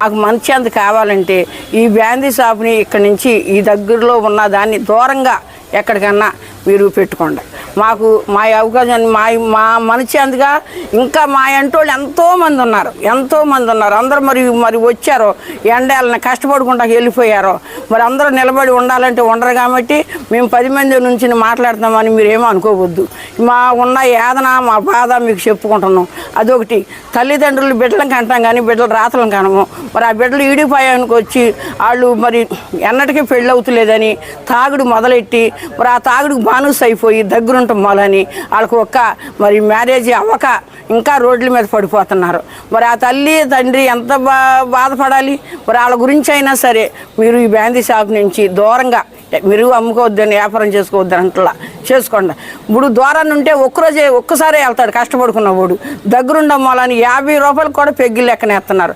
నాకు మంచి కావాలంటే ఈ బ్రాందీ షాప్ని ఇక్కడి నుంచి ఈ దగ్గరలో ఉన్న దాన్ని దూరంగా ఎక్కడికన్నా మీరు పెట్టుకోండి. మాకు మా అవకాశాన్ని మా మంచిగా ఇంకా మా అంటోళ్ళు ఎంతోమంది ఉన్నారు. అందరూ మరి వచ్చారో ఎండాలని కష్టపడుకుంటా వెళ్ళిపోయారో మరి అందరూ నిలబడి ఉండాలంటే ఉండరు. కాబట్టి మేము 10 మంది నుంచి మాట్లాడుతున్నామని మీరేమో అనుకోవద్దు. మా ఉన్న యాదన మా బాధ మీకు చెప్పుకుంటున్నాం. అదొకటి. తల్లిదండ్రులు బిడ్డలను కంటాం కానీ బిడ్డలు రాతలను కనము. మరి ఆ బిడ్డలు ఈడిపోయానికి వచ్చి వాళ్ళు మరి ఎన్నటికీ పెళ్ళి అవుతులేదని తాగుడు మొదలెట్టి మరి ఆ తాగుడుకు బానుస్ అయిపోయి దగ్గరుంటాం మొలని వాళ్ళకు మరి మ్యారేజ్ అవ్వక ఇంకా రోడ్ల మీద పడిపోతున్నారు. మరి ఆ తల్లి తండ్రి ఎంత బాధపడాలి. మరి వాళ్ళ గురించి అయినా సరే మీరు ఈ బ్రాందీ షాప్ నుంచి దూరంగా మీరు అమ్ముకోవద్దని వ్యాపారం చేసుకోవద్దని అంటలా చేసుకోండి. ఇప్పుడు దూరాన్ని ఉంటే ఒక్కసారే వెళ్తాడు కష్టపడుకున్న వాడు. దగ్గరుండడం వలని 50 రూపాయలు కూడా పెగ్గిలు లెక్కనేస్తున్నారు.